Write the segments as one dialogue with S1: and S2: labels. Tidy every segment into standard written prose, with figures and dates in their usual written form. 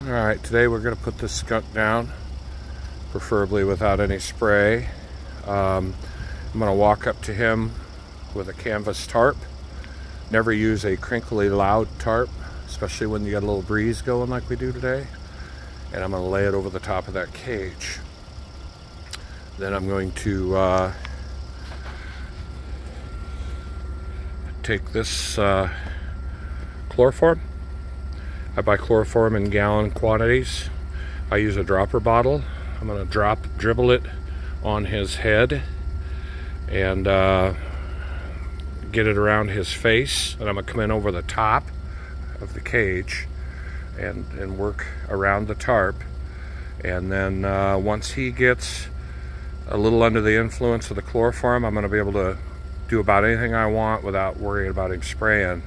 S1: Alright, today we're going to put this skunk down, preferably without any spray. I'm going to walk up to him with a canvas tarp. Never use a crinkly loud tarp, especially when you got a little breeze going like we do today. And I'm going to lay it over the top of that cage. Then I'm going to take this chloroform. I buy chloroform in gallon quantities. I use a dropper bottle. I'm going to dribble it on his head and get it around his face. And I'm going to come in over the top of the cage and work around the tarp. And then once he gets a little under the influence of the chloroform, I'm going to be able to do about anything I want without worrying about him spraying.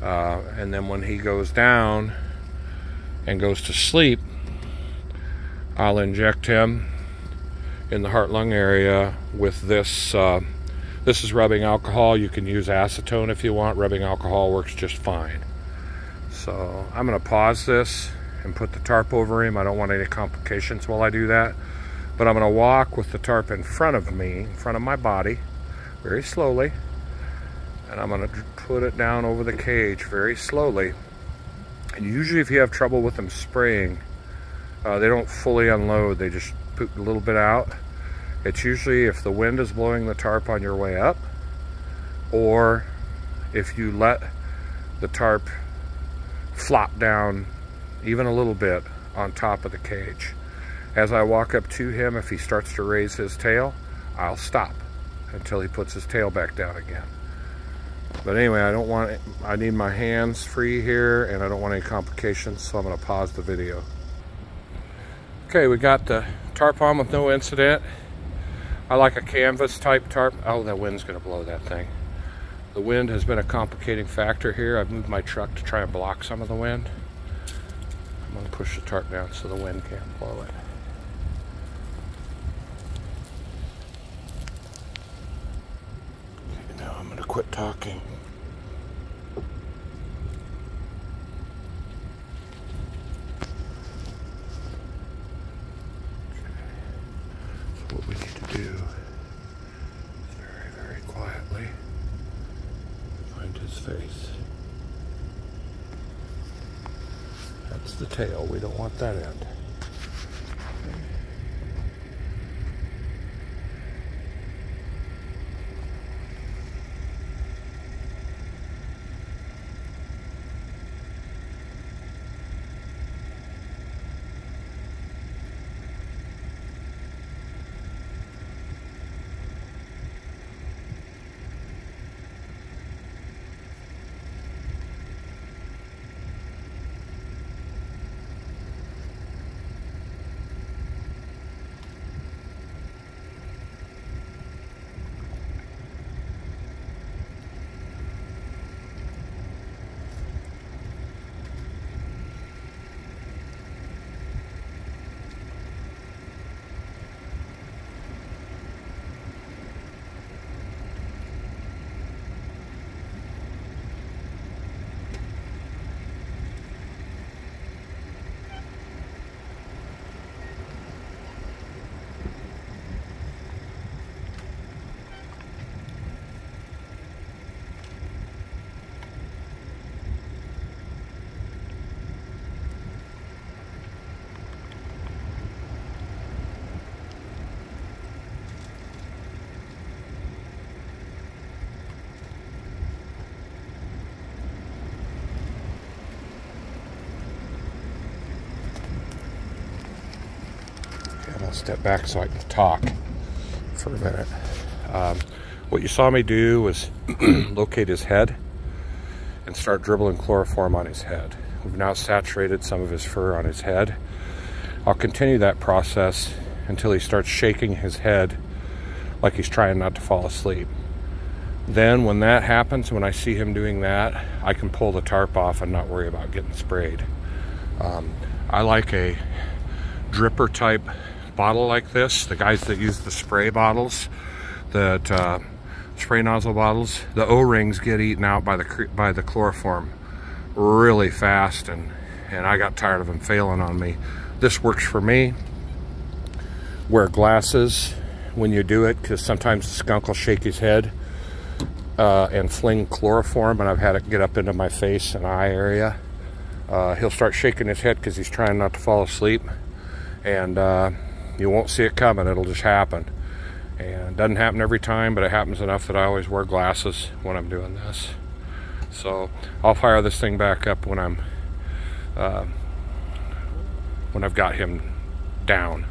S1: And then when he goes down and goes to sleep, I'll inject him in the heart-lung area with this. This is rubbing alcohol. You can use acetone if you want. Rubbing alcohol works just fine. So I'm going to pause this and put the tarp over him. I don't want any complications while I do that. But I'm going to walk with the tarp in front of me, in front of my body, very slowly. And I'm going to put it down over the cage very slowly. And usually if you have trouble with them spraying, they don't fully unload. They just poop a little bit out. It's usually if the wind is blowing the tarp on your way up, or if you let the tarp flop down even a little bit on top of the cage. As I walk up to him, if he starts to raise his tail, I'll stop until he puts his tail back down again. But anyway, I need my hands free here, and I don't want any complications, so I'm going to pause the video. Okay, we got the tarp on with no incident. I like a canvas type tarp. Oh, that wind's going to blow that thing. The wind has been a complicating factor here. I've moved my truck to try and block some of the wind. I'm going to push the tarp down so the wind can't blow it. Okay, now I'm going to quit talking. What we need to do is very, very quietly find his face. That's the tail. We don't want that end. I'll step back so I can talk for a minute. What you saw me do was locate his head and start dribbling chloroform on his head. We've now saturated some of his fur on his head. I'll continue that process until he starts shaking his head like he's trying not to fall asleep. Then when that happens, when I see him doing that, I can pull the tarp off and not worry about getting sprayed. I like a dripper type bottle like this. The guys that use the spray bottles, that spray nozzle bottles, the O-rings get eaten out by the chloroform really fast, and and I got tired of him failing on me. This works for me. Wear glasses when you do it, because sometimes the skunk will shake his head and fling chloroform, and I've had it get up into my face and eye area. He'll start shaking his head because he's trying not to fall asleep, and you won't see it coming. It'll just happen. And it doesn't happen every time, but it happens enough that I always wear glasses when I'm doing this. So I'll fire this thing back up when I've got him down.